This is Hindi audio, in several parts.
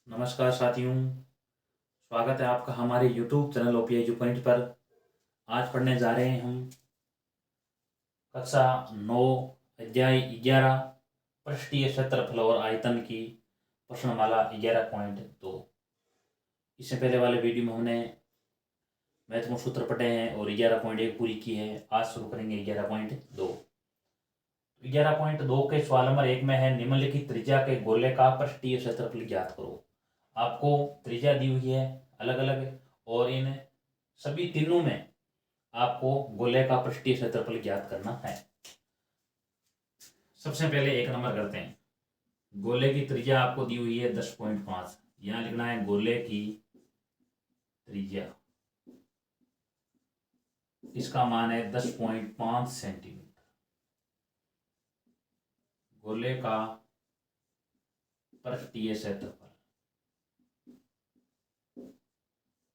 नमस्कार साथियों, स्वागत है आपका हमारे YouTube channel OPI edu point पर। आज पढ़ने जा रहे हैं हम कक्षा 9 अध्याय 11 पृष्ठीय क्षेत्रफल और आयतन की प्रश्नमाला 11.2। इससे पहले वाले वीडियो में हमने महत्वपूर्ण सूत्र पढ़े हैं और 11.1 पूरी की है। आज शुरू करेंगे 11.2। 11.2 के सवाल नंबर 1 में है निम्नलिखित त्रिज्या के गोले का पृष्ठीय क्षेत्रफल ज्ञात करो। आपको त्रिज्या दी हुई है अलग अलग और इन सभी तीनों में आपको गोले का पृष्ठीय क्षेत्रफल ज्ञात करना है। सबसे पहले एक नंबर करते हैं। गोले की त्रिज्या आपको दी हुई है 10.5। यहां लिखना है गोले की त्रिज्या, इसका मान है 10.5 सेंटीमीटर। गोले का पृष्ठीय क्षेत्रफल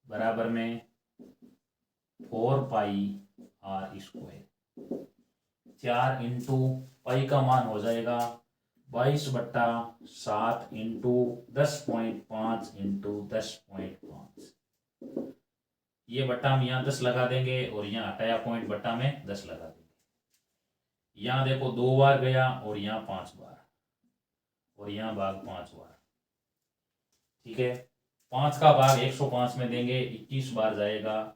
बराबर में 4πr²। 4 इंटू पाई का मान हो जाएगा 22/7 इंटू 10.5 इंटू 10.5। ये बट्टा हम यहाँ 10 लगा देंगे और यहाँ हटाया पॉइंट बट्टा में 10 लगा देंगे। यहाँ देखो 2 बार गया और यहाँ 5 बार और यहाँ भाग 5 बार। ठीक है, 5 का भाग 105 में देंगे, 21 बार जाएगा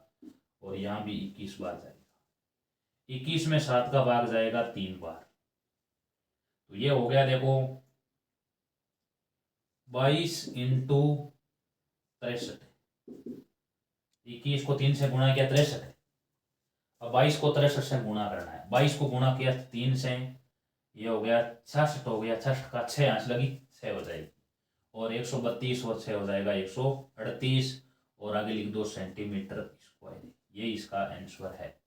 और यहाँ भी 21 बार जाएगा। 21 में 7 का भाग जाएगा 3 बार। तो ये हो गया देखो 22 इंटू 63। 21 को 3 से गुणा किया 63 है। अब 22 को 63 से गुणा करना है। 22 को गुणा किया 3 से, ये हो गया 66 हो गया। 66 का 6 आंच लगी 6 हो जाएगी और 132 और 6 हो जाएगा 138 और आगे लिख दो सेंटीमीटर स्क्वायर। ये इसका आंसर है।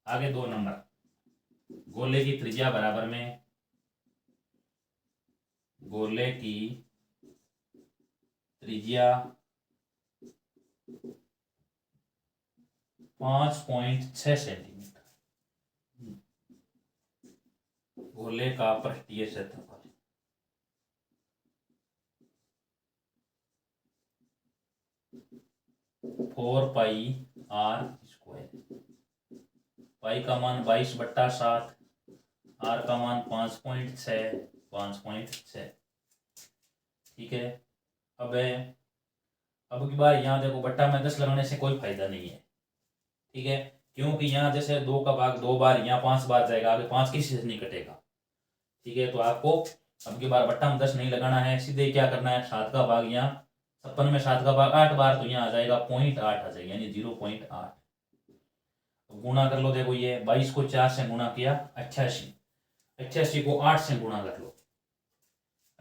आगे 2 नंबर, गोले की त्रिज्या बराबर में गोले की त्रिज्या 5.6 सेंटीमीटर। गोले का पृष्ठीय क्षेत्रफल 4πr²। पाई का मान 22/7, आर का मान 5.6। ठीक है, अब की बार यहाँ देखो बट्टा में 10 लगाने से कोई फायदा नहीं है। ठीक है, क्योंकि यहाँ जैसे 2 का भाग 2 बार, यहाँ 5 बार जाएगा, आगे 5 किसी से नहीं कटेगा। ठीक है, तो आपको अब की बार बट्टा में 10 नहीं लगाना है, सीधे क्या करना है 7 का भाग, यहाँ 56 में 7 का भाग 8 बार, तो यहाँ आ जाएगा 0.8 आ जाएगा, यानी 0.8। गुणा कर लो, देखो ये 22 को 4 से गुणा किया 88, 88 को 8 से गुणा कर लो,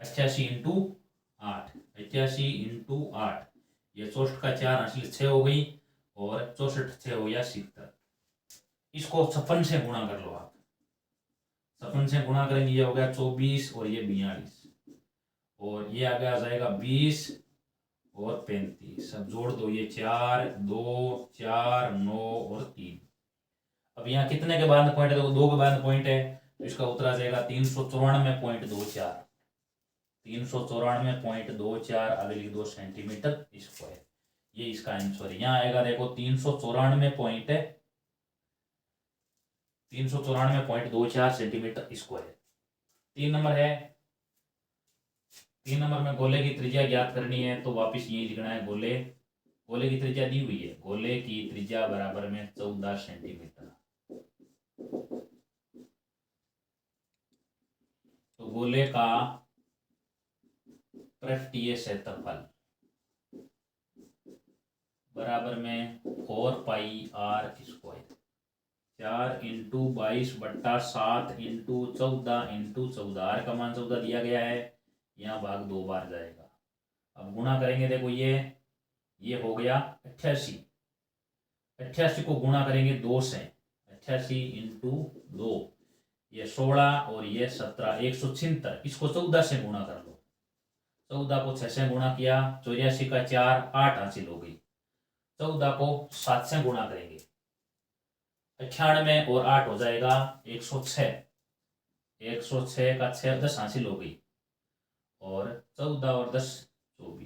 88 इंटू 8, 88 इंटू 8, ये 64 का 4 हासिल 6 हो गई और 64 6 हो गया 70। इसको 56 से गुणा कर लो आप, 56 से गुणा करेंगे ये हो गया 24 और ये 42 और ये आगे आ जाएगा 20 और 35। अब जोड़ दो, ये 4 2 4 9 और 3। अब यहाँ कितने के बाद पॉइंट है, तो 2 के बाद पॉइंट है, तो इसका उत्तर आ जाएगा 394.24। 394.24 आगे लिख दो सेंटीमीटर स्क्वायर। ये इसका आंसर है। यहाँ आएगा देखो 394.24 सेंटीमीटर स्क्वायर। 3 नंबर है, 3 नंबर में गोले की त्रिज्या ज्ञात करनी है, तो वापस यही लिखना है। गोले की त्रिज्या दी हुई है, गोले की त्रिज्या बराबर में 14 सेंटीमीटर। तो गोले का पृष्ठीय क्षेत्रफल बराबर में 4πr²। 4 into 22/7 into 14 into 14। Are का मान 14 दिया गया है, यहाँ भाग 2 बार जाएगा। अब गुणा करेंगे, देखो ये हो गया 88। 88 को गुणा करेंगे 2 से, 88 इंटू 2, ये 16 और ये 17, 176। इसको 14 से गुणा कर लो, 14 को 6 से गुणा किया, 84 का 4 8 हासिल हो गई। 14 को 7 से गुणा करेंगे, 98 और 8 हो जाएगा 106। 106 का 6 10 हासिल हो गई और 14 और 10 24।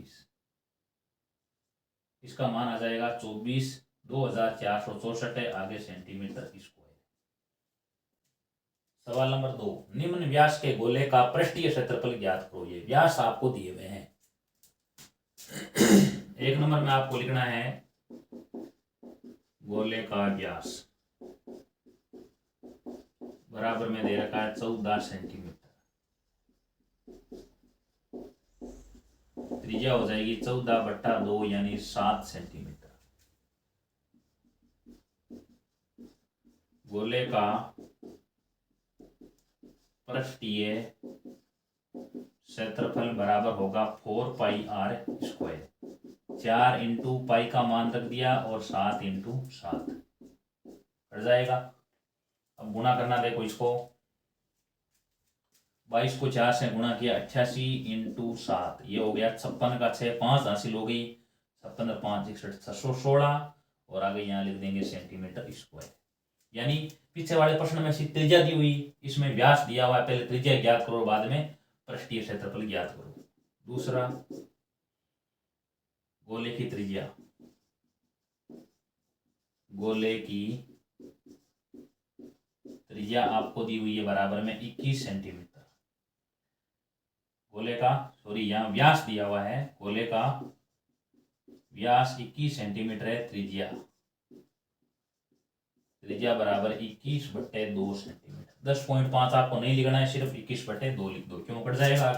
इसका मान आ जाएगा 24,2464 है, आगे सेंटीमीटर स्क्वायर। सवाल नंबर 2, निम्न व्यास के गोले का पृष्ठीय क्षेत्रफल ज्ञात करो। ये व्यास आपको दिए हुए हैं। एक नंबर में आपको लिखना है गोले का व्यास बराबर में दे रखा है 14 सेंटीमीटर, त्रिज्या हो जाएगी 14/2 यानी 7 सेंटीमीटर। गोले का पृष्ठीय क्षेत्रफल बराबर होगा 4πr²। 4 इंटू पाई का मान रख दिया और 7 इंटू 7 कट जाएगा। अब गुणा करना देखो इसको, 22 को 4 से गुणा किया 88 इंटू 7, ये हो गया 56 का 6, 5 हासिल हो गई, 56 और 5 61 616 और आगे यहाँ लिख देंगे सेंटीमीटर स्क्वायर। यानी पीछे वाले प्रश्न में सी त्रिज्या दी हुई, इसमें व्यास दिया हुआ है, पहले त्रिज्या ज्ञात करो बाद में पृष्ठीय क्षेत्रफल ज्ञात करो। दूसरा, गोले की त्रिज्या, गोले की त्रिज्या आपको दी हुई है बराबर में 21 सेंटीमीटर। गोले का यहाँ व्यास दिया हुआ है, गोले का व्यास 21 सेंटीमीटर है, त्रिज्या बराबर 21/2 सेंटीमीटर। 10.5 आपको नहीं लिखना है, सिर्फ 21/2 लिख दो, क्यों कट जाएगा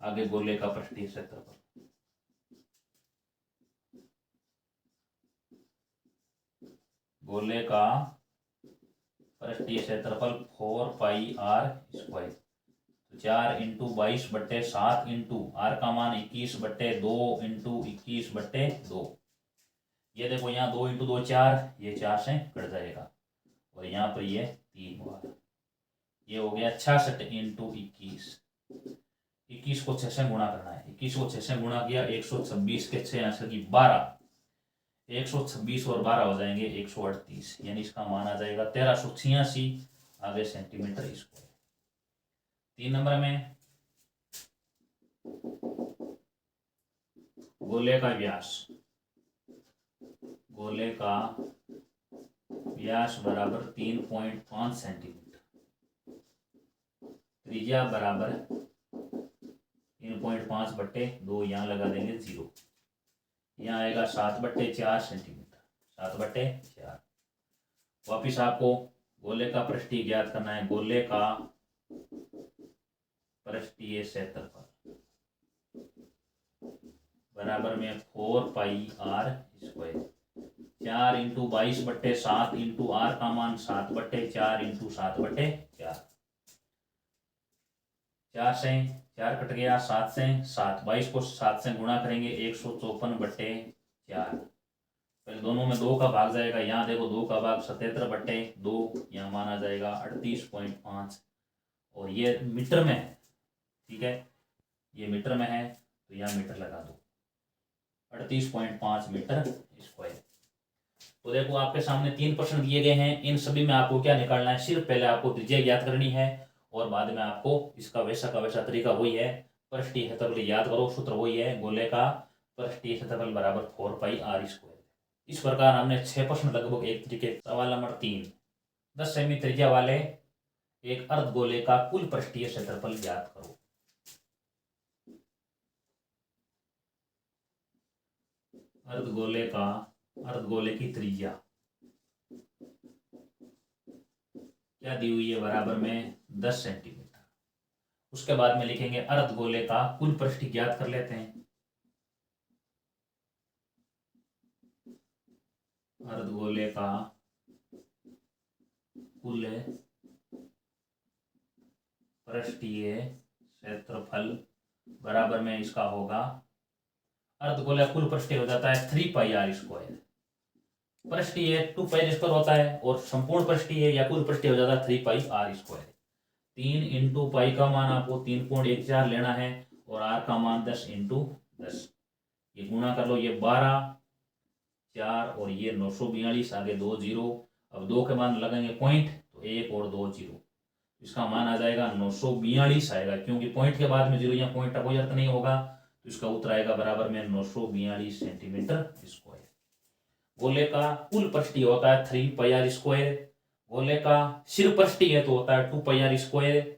आगे गोले का पृष्ठीय क्षेत्रफल। गोले का पृष्ठीय क्षेत्रफल 4πr²। 4 इंटू 22/7 इंटू आर का मान 21/2 इंटू 21/2। ये देखो यहाँ 2 इंटू 2 4, ये 4 से कट जाएगा और यहाँ पर ये 3 बार, ये हो गया 66 इंटू 21। 21 को 6 से गुणा करना है, 21 को 6 से गुणा किया 126 के 6 आंसर की 12, 126 और 12 हो जाएंगे 138, यानी इसका मान आ जाएगा 1386 आगे सेंटीमीटर स्क्वायर। 3 नंबर में गोले का व्यास, गोले का व्यास बराबर 3.5 सेंटीमीटर, त्रिज्या बराबर 3.5/2, यहाँ लगा देंगे 0, यहाँ आएगा 7/4 सेंटीमीटर, 7/4। वापिस आपको गोले का पृष्ठीय ज्ञात करना है, गोले का पृष्ठीय क्षेत्रफल बराबर में 4πr²। 4 इंटू 22/7 इंटू आर का मान 7/4 इंटू 7/4। 4 से 4 कट गया, 7 से 7, 22 को 7 से गुणा करेंगे 154/4। पहले दोनों में 2 का भाग जाएगा, यहाँ देखो 2 का भाग 77/2, यहाँ मान आ जाएगा 38.5 और ये मीटर में है, ठीक है, ये मीटर में है तो यहाँ मीटर लगा दो, 38.5 मीटर स्क्वायर। तो देखो आपके सामने 3 प्रश्न दिए गए हैं, इन सभी में आपको क्या निकालना है, सिर्फ पहले आपको त्रिज्या ज्ञात करनी है और बाद में आपको इसका वैसा का वैसा तरीका वही है, पृष्ठीय क्षेत्रफल याद करो, सूत्र वही है, गोले का पृष्ठीय क्षेत्रफल बराबर 4πr²। इस प्रकार हमने 6 प्रश्न लगभग एक तरीके। सवाल नंबर 3, 10 सेमी त्रिज्या वाले एक अर्धगोले का कुल पृष्ठीय क्षेत्रफल ज्ञात करो। अर्धगोले की त्रिज्या क्या दी हुई है, बराबर में 10 सेंटीमीटर। उसके बाद में लिखेंगे अर्धगोले का कुल पृष्ठ ज्ञात कर लेते हैं। अर्धगोले का कुल पृष्ठीय क्षेत्रफल बराबर में इसका होगा, अर्धगोला कुल पृष्ठीय हो जाता है 3πr²। पृष्ठीय 2πr² होता है और संपूर्ण पृष्ठीय या कुल पृष्ठीय हो जाता है 3πr²। 3 इंटू पाई का मान आपको 3.14 लेना है और आर का मान 10 इंटू 10, ये गुणा कर लो, ये 12 4 और ये 942, आगे 2 0, अब 2 के मान लगेंगे पॉइंट तो 1 और 2 0, इसका मान आ जाएगा 942 आएगा, क्योंकि पॉइंट के बाद में 0 या पॉइंट का कोई अर्थ नहीं होगा, तो इसका उत्तर आएगा बराबर में 942 सेंटीमीटर स्क्वायर। गोले का कुल पृष्ठीय होता है 3πr स्क्वायर। गोले का सिर पृष्ठीय तो होता है 2πr स्क्वायर।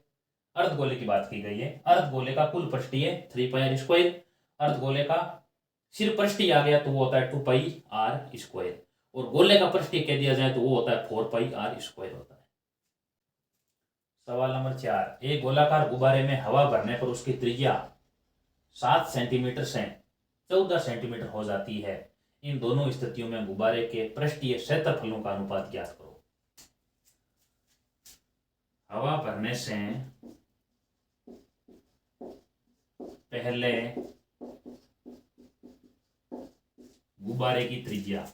अर्धगोले की बात की गई है। अर्धगोले का कुल पृष्ठीय 3πr स्क्वायर। अर्धगोले का सिर पृष्ठीय आ गया तो वो होता है 2πr स्क्वायर। और गोले का पृष्ठीय कह दिया जाए तो वो होता है 4πr स्क्वायर होता है। सवाल नंबर 4, एक गोलाकार गुब्बारे में हवा भरने पर उसकी त्रिज्या 7 सेंटीमीटर से 14 सेंटीमीटर हो जाती है। इन दोनों स्थितियों में गुब्बारे के पृष्ठीय क्षेत्रफलों का अनुपात ज्ञात करो। हवा भरने से पहले गुब्बारे की त्रिज्या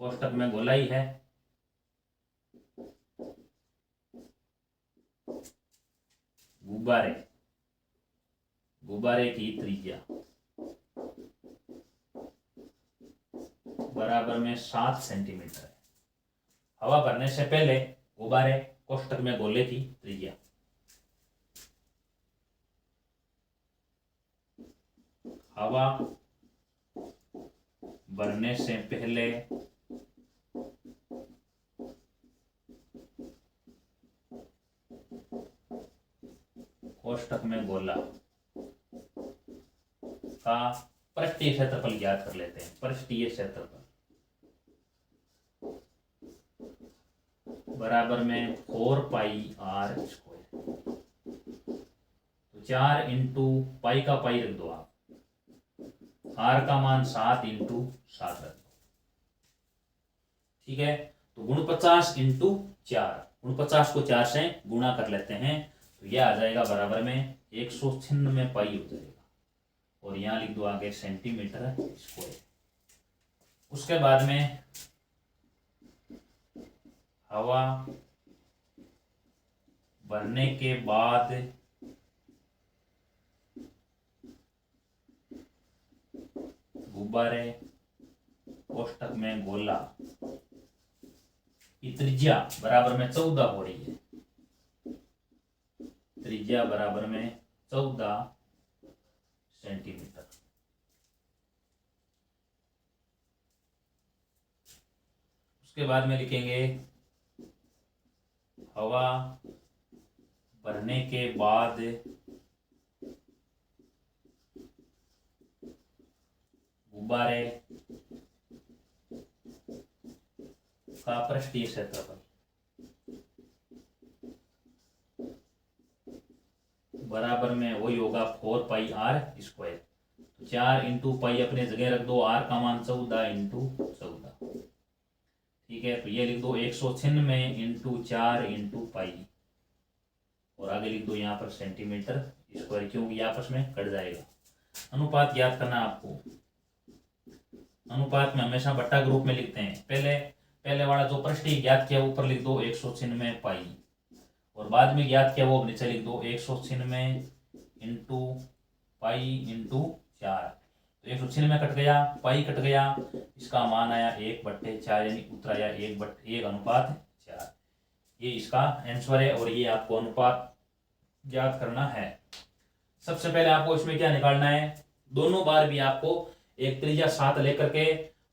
कोष्टक में गोलाई है, गुब्बारे की त्रिज्या बराबर में 7 सेंटीमीटर है। हवा भरने से पहले गुब्बारे कोष्टक में गोले की त्रिज्या हवा भरने से पहले कोष्टक में गोला का पृष्ठीय क्षेत्रफल ज्ञात कर लेते हैं। पृष्ठीय क्षेत्रफल बराबर में 4πr स्क्वायर। तो 4 इंटू पाई का पाई रख दो आप, r का मान 7 इंटू 7 रख दो। ठीक है, तो गुण 50 इंटू 4, गुण 50 को 4 से गुणा कर लेते हैं तो यह आ जाएगा बराबर में 196 पाई हो जाएगा। और यहाँ लिख दो आगे सेंटीमीटर स्क्वायर। उसके बाद में हवा भरने के बाद गुब्बारे कोष्टक में गोला की त्रिज्या बराबर में 14 हो रही है। त्रिज्या बराबर में 14 सेंटीमीटर। उसके बाद में लिखेंगे हवा भरने के बाद गुब्बारे का पृष्ठीय क्षेत्रफल बराबर में वही होगा 4πr स्क्वायर। 4 इंटू पाई अपने जगह रख दो, r का मान 14 इंटू 14। ठीक है, तो ये लिख दो 196 इंटू 4 इंटू पाई और आगे लिख दो यहाँ पर सेंटीमीटर स्क्वायर, क्योंकि ये आपस में कट जाएगा। अनुपात याद करना आपको। अनुपात में हमेशा बट्टा ग्रुप में लिखते हैं। पहले वाला जो पृष्ठीय ज्ञात किया ऊपर लिख दो 196 पाई और बाद में ज्ञात किया वो नीचे लिख दो 196 इंटू पाई इंटू 4। तो 196 कट गया, पाई कट गया, इसका मान आया 1/4 यानी उत्तर आया 1/4। ये इसका आंसर है और ये आपको अनुपात ज्ञात करना है। सबसे पहले आपको इसमें क्या निकालना है, दोनों बार भी आपको एक त्रिज्या 7 लेकर के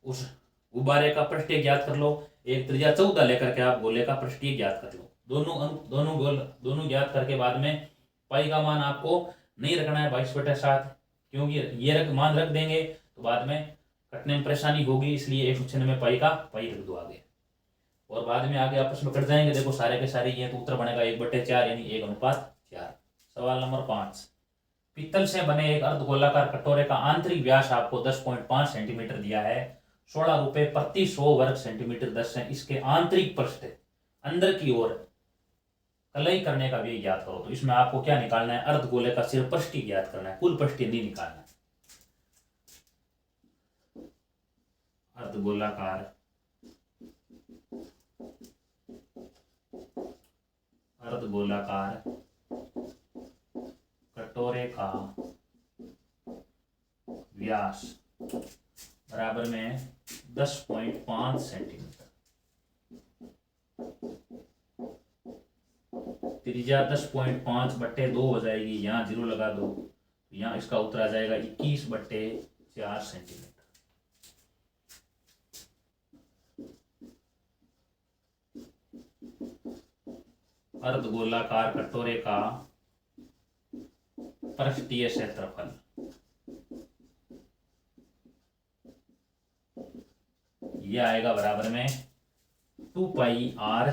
उस गुब्बारे का पृष्ठीय ज्ञात कर लो, एक त्रिज्या 14 लेकर के आप गोले का पृष्ठीय ज्ञात कर लो। दोनों ज्ञात करके बाद में पाई का मान आपको नहीं रखना है 22/7, क्योंकि ये मान रख देंगे तो बाद में कटने में परेशानी होगी, इसलिए 196 पाई का पाई रख दो आगे और बाद में आगे आपस में कट जाएंगे। देखो सारे के सारे ये तो उत्तर बनेगा 1/4 यानी 1:4। सवाल नंबर 5, पीतल से बने एक अर्धगोलाकार कटोरे का आंतरिक व्यास आपको 10.5 सेंटीमीटर दिया है। 16 रुपए प्रति 100 वर्ग सेंटीमीटर 10 है। इसके आंतरिक पृष्ठ अंदर की ओर कलई करने का भी ज्ञात करो। तो इसमें आपको क्या निकालना है, अर्धगोले का सिर्फ पृष्ठ ज्ञात करना है, कुल पृष्ठ नहीं निकालना है। अर्धगोलाकार कटोरे का व्यास बराबर में 10.5 सेंटीमीटर। त्रिज्या 10.5 बट्टे 2 हो जाएगी, यहाँ 0 लगा दो, यहाँ इसका उत्तर आ जाएगा 21/4 सेंटीमीटर। अर्धगोलाकार कटोरे का पृष्ठीय क्षेत्रफल ये आएगा बराबर में 2πr²।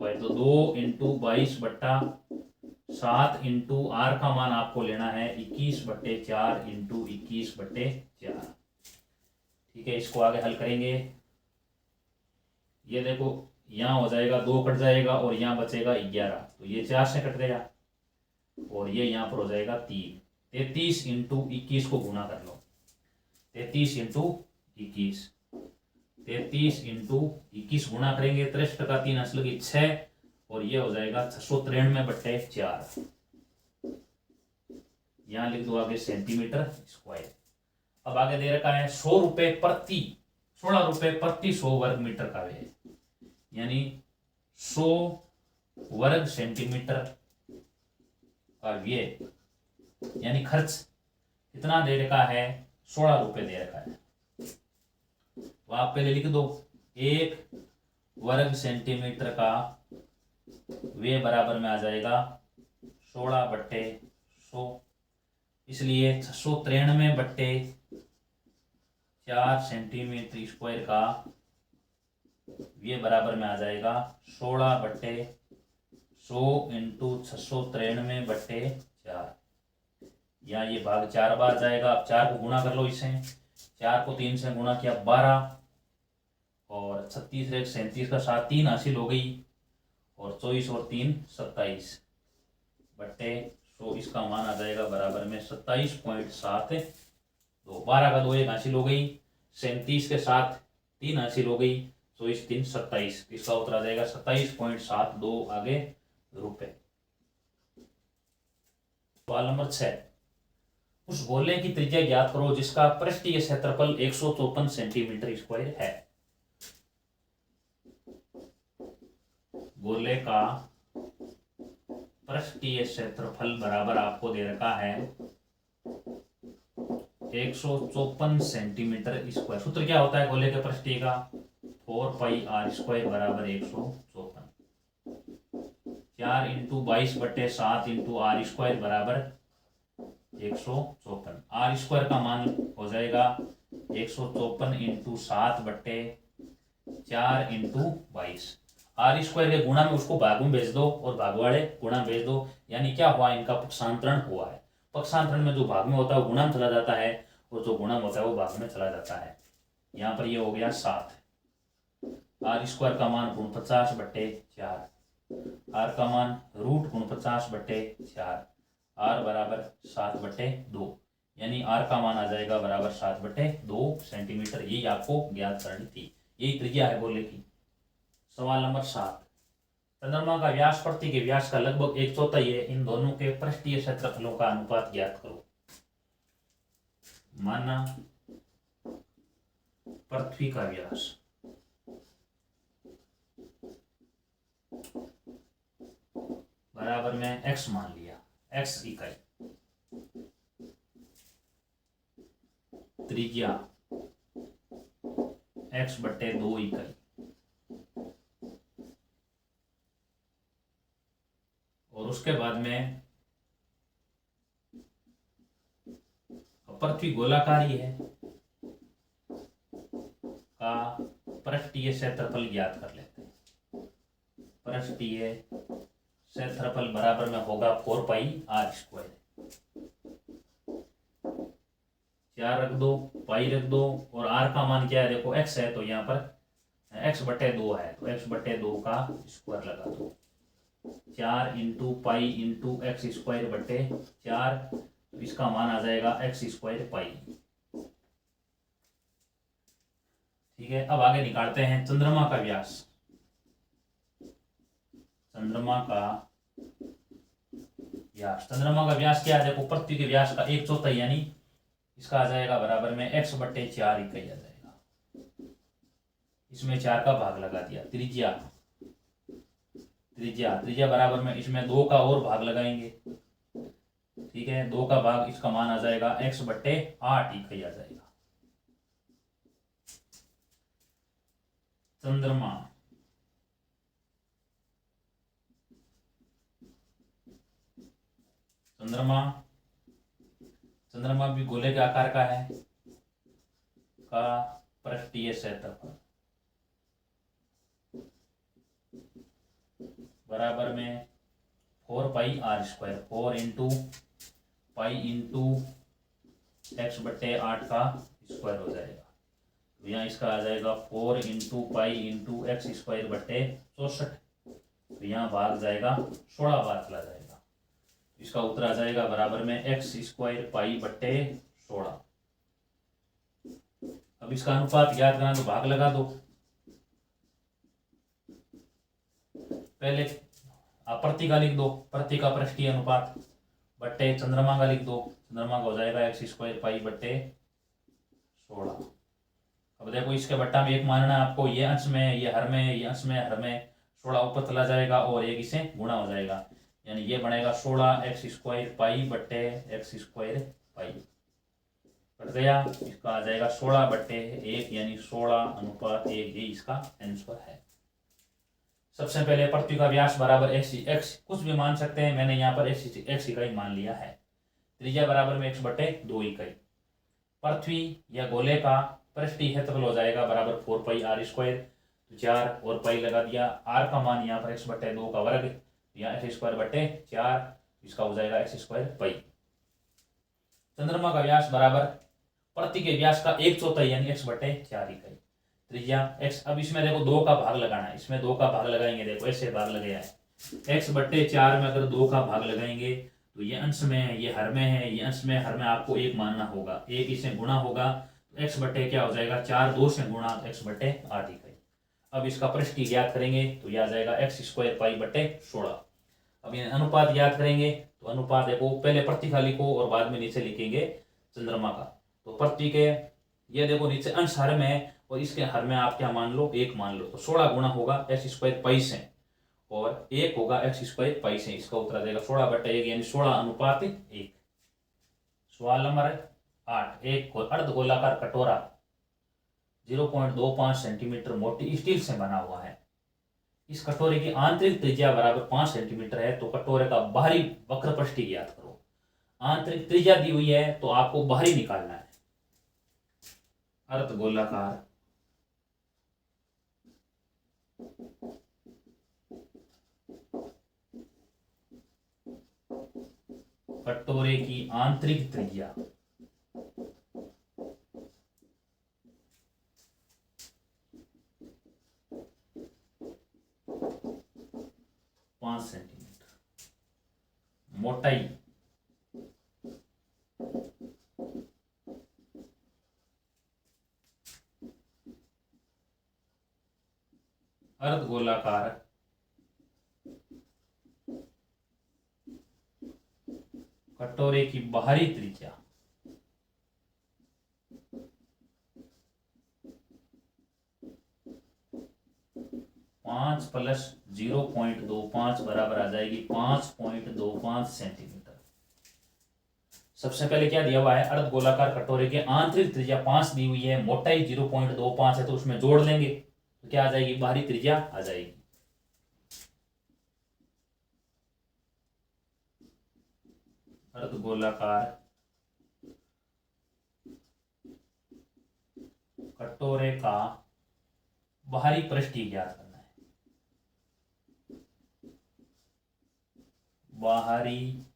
तो 2 × 22/7 इंटू आर का मान आपको लेना है 21/4 इंटू 21/4। ठीक है, इसको आगे हल करेंगे। ये देखो यहाँ हो जाएगा 2 कट जाएगा और यहाँ बचेगा 11, तो ये 4 से कट गया और ये यहाँ पर हो जाएगा 3। 33 × 21 को गुना कर लो, 33 × 21, 33 × 21 गुना करेंगे 63 का 3 अंश लगी 6 और ये हो जाएगा 693/4। यहाँ लिख दो आगे सेंटीमीटर स्क्वायर। अब आगे दे रखा है 16 रुपए प्रति 100 वर्ग मीटर का व्यय, यानी 100 वर्ग सेंटीमीटर का व्यय यानी खर्च कितना दे रखा है, 16 रुपए दे रखा है। तो आप पहले लिख दो 1 वर्ग सेंटीमीटर का व्यय बराबर में आ जाएगा 16/100, इसलिए 693/4 सेंटीमीटर स्क्वायर का व्यय बराबर में आ जाएगा 16/100 इंटू 693/4। या ये भाग 4 बार जाएगा। अब 4 को गुणा कर लो इससे, 4 को 3 से गुणा किया 12 और 36 1 37 का 7 3 हासिल हो गई और 24 और 3 27/100। इसका मान आ जाएगा बराबर में 27.7। तो 12 का 2 1 हासिल हो गई, 37 के साथ 3 हासिल हो गई, 24 3 27। इसका उत्तर आ जाएगा 27.72 आगे रुपए। सवाल नंबर 6, उस गोले की त्रिज्या ज्ञात करो जिसका पृष्ठीय क्षेत्रफल 154 सेंटीमीटर स्क्वायर है। गोले का पृष्ठीय क्षेत्रफल बराबर आपको दे रखा है 154 सेंटीमीटर स्क्वायर। सूत्र क्या होता है गोले के पृष्ठीय का, 4πr² बराबर 154। 4 × 22/7 इंटू r² बराबर 154। r² का मान हो जाएगा 154 × 7/4 इंटू 22। r² के गुणा में उसको भाग में भेज दो और भाग वाले गुणा में भेज दो, यानी क्या हुआ, इनका पक्षांतरण हुआ है। पक्षांतरण में जो भाग में होता है वो गुणा में चला जाता है और जो गुणा में होता है वो भाग में चला जाता है। यहाँ पर ये हो गया 7। r² का मान 49/4, r का मान √49/4, r बराबर 7/2, यानी r का मान आ जाएगा बराबर 7/2 सेंटीमीटर। यही आपको ज्ञात करनी थी, यही त्रिज्या है गोले की। सवाल नंबर 7, चंद्रमा का व्यास पृथ्वी के व्यास का लगभग 1/4 है, इन दोनों के पृष्ठीय क्षेत्रफलों का अनुपात ज्ञात करो। माना पृथ्वी का व्यास बराबर में x मान लिया, x इकाई, त्रिज्या x/2 इकाई, और उसके बाद में पृथ्वी गोलाकार ही है का पृष्ठीय क्षेत्रफल ज्ञात कर लेते हैं। पृष्ठीय क्षेत्रफल बराबर में होगा 4πr²। 4 रख दो, पाई रख दो और r का मान क्या है, देखो x है तो यहाँ पर x/2 है तो x/2 का स्क्वायर लगा दो। 4 × पाई इंटू x²/4, तो इसका मान आ जाएगा x² पाई। ठीक है, अब आगे निकालते हैं चंद्रमा का व्यास। चंद्रमा का व्यास, चंद्रमा का व्यास क्या है, देखो पृथ्वी के व्यास का 1/4 यानी इसका आ जाएगा बराबर में x/4 इकाई आ जाएगा। इसमें 4 का भाग लगा दिया। त्रिज्या त्रिज्या, त्रिज्या बराबर में इसमें 2 का और भाग लगाएंगे, ठीक है, 2 का भाग, इसका मान आ जाएगा x बट्टे 8 इकाई आ जाएगा। चंद्रमा, चंद्रमा, चंद्रमा भी गोले के आकार का है, का पृष्ठीय क्षेत्रफल बराबर में 4 pi r square, 4 into pi into x बट्टे 8 का स्क्वायर हो जाएगा। तो यहाँ इसका आ जाएगा 4 into pi into x square बट्टे 64। तो यहाँ भाग जाएगा 16 बार चला जाएगा, इसका उत्तर आ जाएगा बराबर में एक्स स्क्वायर पाई बट्टे 16। अब इसका अनुपात याद करना, तो भाग लगा दो। पहले आप प्रति का लिख दो, प्रति का पृष्ठीय अनुपात, बट्टे चंद्रमा का लिख दो, चंद्रमा का हो जाएगा एक्स स्क्वायर पाई बट्टे 16। अब देखो इसके बट्टा में एक मानना है आपको, ये अंश में, ये हर में, ये अंश में, हर में 16 ऊपर चला जाएगा और एक इसे गुणा हो जाएगा, यानी ये बनेगा 16 एक्स स्क्वायर पाई बट्टे एक्स स्क्वायर पाई, कट गया, इसका आ जाएगा 16 बट्टे 1 यानी 16 अनुपात 1, ये इसका आंसर है। सबसे पहले पृथ्वी का व्यास बराबर x कुछ भी मान सकते हैं, मैंने यहाँ पर x इकाई मान लिया है। त्रिज्या बराबर में x बटे 2 इकाई। पृथ्वी या गोले का पृष्ठीय क्षेत्रफल हो जाएगा बराबर 4 पाई आर स्क्वायर, तो 4 और पाई लगा दिया, r का मान यहाँ पर x बटे 2 का वर्ग, यहाँ एक्स स्क्वायर बटे 4, इसका हो जाएगा एक्स स्क्वायर पाई। चंद्रमा का व्यास बराबर पृथ्वी के व्यास का 1/4 यानी x बटे 4 इकाई। त्रिज्या x, अब इसमें देखो 2 का भाग लगाना है, इसमें 2 का भाग लगाएंगे, देखो ऐसे भाग लगाया है, x बट्टे 4 में अगर 2 का भाग लगाएंगे तो ये अंश में है, ये हर में है, ये अंश में, हर में आपको 1 मानना होगा, 1 इससे गुणा होगा, तो x बट्टे क्या हो जाएगा 4, 2 से गुणा, x बट्टे 8 इकाई। अब इसका पृष्ठीय ज्ञात करेंगे तो यह आ जाएगा एक्स स्क्वायर पाई बट्टे 16। अब ये अनुपात याद करेंगे, तो अनुपात देखो पहले पृथ्वी का लिखो और बाद में नीचे लिखेंगे चंद्रमा का। तो पृथ्वी के ये देखो नीचे अंश हर में है और इसके हर में आप क्या मान लो 1 मान लो, तो 16 गुणा होगा एक्स स्क्वायर पाई से और 1 होगा एक्स स्क्वायर पाई से, इसका उत्तर आ जाएगा 16 बट्टे 1 यानी 16 अनुपात 1। सवाल नंबर 8, एक अर्धगोलाकार कटोरा 0.25 सेंटीमीटर मोटी स्टील से बना हुआ है, इस कटोरे की आंतरिक त्रिज्या बराबर 5 सेंटीमीटर है, तो कटोरे का बाहरी वक्र पृष्ठ ज्ञात करो। आंतरिक त्रिज्या दी हुई है तो आपको बाहरी निकालना है। अर्धगोलाकार कटोरे की आंतरिक त्रिज्या 5 सेंटीमीटर, मोटाई अर्धगोलाकार कटोरे की बाहरी त्रिज्या 5 प्लस 0.25 बराबर आ जाएगी 5.25 सेंटीमीटर। सबसे पहले क्या दिया हुआ है, अर्धगोलाकार कटोरे के आंतरिक त्रिज्या 5 दी हुई है, मोटाई 0.25 है, तो उसमें जोड़ लेंगे तो क्या आ जाएगी, बाहरी त्रिज्या आ जाएगी। अर्धगोलाकार कटोरे का बाहरी पृष्ठीय ज्ञात करना है, बाहरी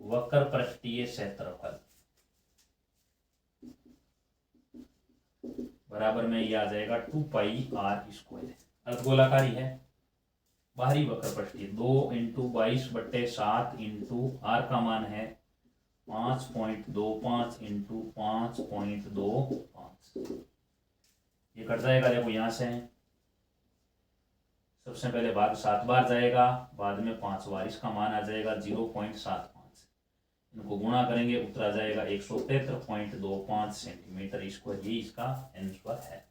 वक्र पृष्ठीय क्षेत्रफल बराबर में यह आ जाएगा 2 पाई आर स्क्वायर। अर्धगोलाकार ही है, बाहरी वक्र पृष्ठीय 2 इंटू 22 बट्टे 7 इंटू आर का मान है 5.25 इंटू 5.25, ये कट जाएगा, देखो यहां से सबसे पहले भाग 7 बार जाएगा, बाद में 5 बार, इसका मान आ जाएगा 0.75, इनको गुणा करेंगे उत्तर आ जाएगा 173.25 सेंटीमीटर स्क्वायर, ये इसका आंसर है।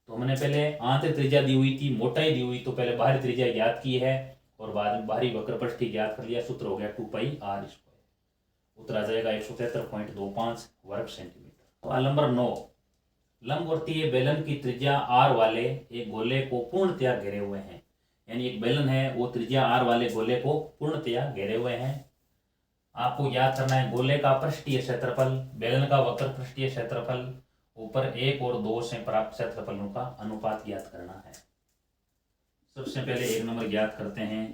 तो हमने पहले आंतरिक त्रिज्या दी हुई थी, मोटाई दी हुई, तो पहले बाहरी त्रिज्या ज्ञात की है और बाद में बाहरी वक्र पृष्ठीय ज्ञात कर लिया। सूत्र हो गया 2πr²। उत्तर आ जाएगा 173.25 वर्ग सेंटीमीटर। तो नंबर 9, लंबवर्तीय बेलन की त्रिज्या r वाले एक गोले को पूर्णतया घेरे हुए हैं। यानी एक बेलन है वो त्रिज्या r वाले गोले को पूर्णतया घेरे हुए हैं। आपको याद करना है गोले का पृष्ठीय क्षेत्रफल, बेलन का वक्र पृष्ठीय क्षेत्रफल, ऊपर 1 और 2 से प्राप्त क्षेत्रफलों का अनुपात ज्ञात करना है। सबसे पहले एक नंबर ज्ञात करते हैं।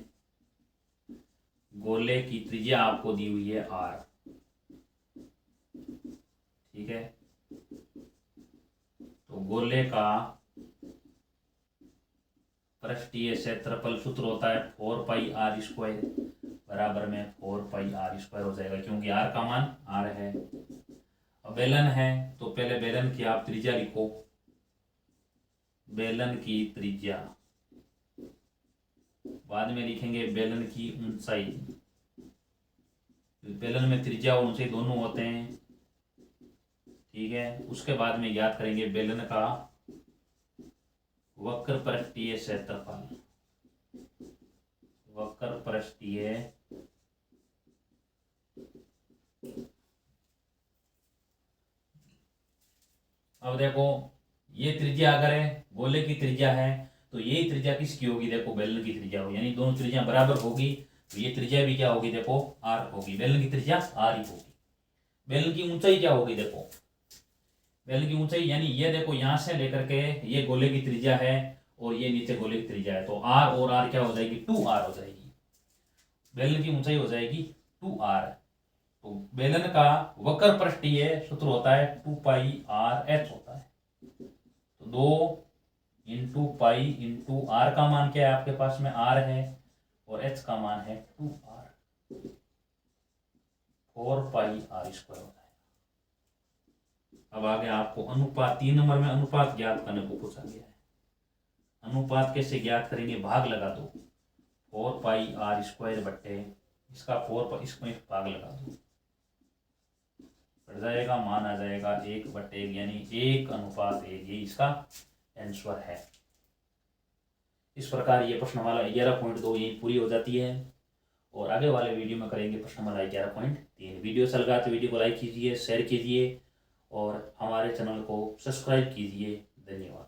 गोले की त्रिज्या आपको दी हुई है r, ठीक है। तो गोले का पृष्ठीय क्षेत्रफल सूत्र होता है 4πr² बराबर में 4πr² हो जाएगा, क्योंकि r का मान r है। अब बेलन है तो पहले बेलन की आप त्रिज्या लिखो, बेलन की त्रिज्या, बाद में लिखेंगे बेलन की ऊंचाई। बेलन में त्रिज्या और ऊंचाई दोनों होते हैं, ठीक है। उसके बाद में याद करेंगे बेलन का वक्र पृष्ठीय क्षेत्रफल, वक्र पृष्ठीय अब देखो ये त्रिज्या अगर है, गोले की त्रिज्या है, तो यही त्रिज्या किसकी होगी? देखो बेलन की त्रिज्या होगी, यानी दोनों त्रिज्या बराबर होगी, तो ये त्रिज्या भी क्या होगी? देखो r होगी। बेलन की त्रिज्या r ही होगी। बेलन की ऊंचाई क्या होगी? देखो बेलन की ऊंचाई यानी ये देखो यहां से लेकर के ये गोले की त्रिज्या है और ये नीचे गोले की त्रिज्या है, तो r और r क्या हो जाएगी? 2r हो जाएगी। बेलन की ऊंचाई हो जाएगी 2r। तो बेलन का वक्र पृष्ठीय सूत्र होता है 2πrh होता है। तो 2 इंटू पाई इंटू r का मान क्या है? आपके पास में r है और h का मान है 2r, 4πr² होता है। अब आगे आपको अनुपात 3 नंबर में अनुपात ज्ञात करने को पूछा गया है। अनुपात कैसे ज्ञात करेंगे? भाग लगा दो, 4πr² बट्टे इसका 4 इसमें भाग लगा दो, बढ़ जाएगा, मान आ जाएगा 1/1, यानी 1:1। ये इसका आंसर है। इस प्रकार ये प्रश्नमाला 11.2 यही पूरी हो जाती है और आगे वाले वीडियो में करेंगे प्रश्नमाला 11.3। वीडियो अच्छा लगा तो वीडियो को लाइक कीजिए, शेयर कीजिए और हमारे चैनल को सब्सक्राइब कीजिए। धन्यवाद।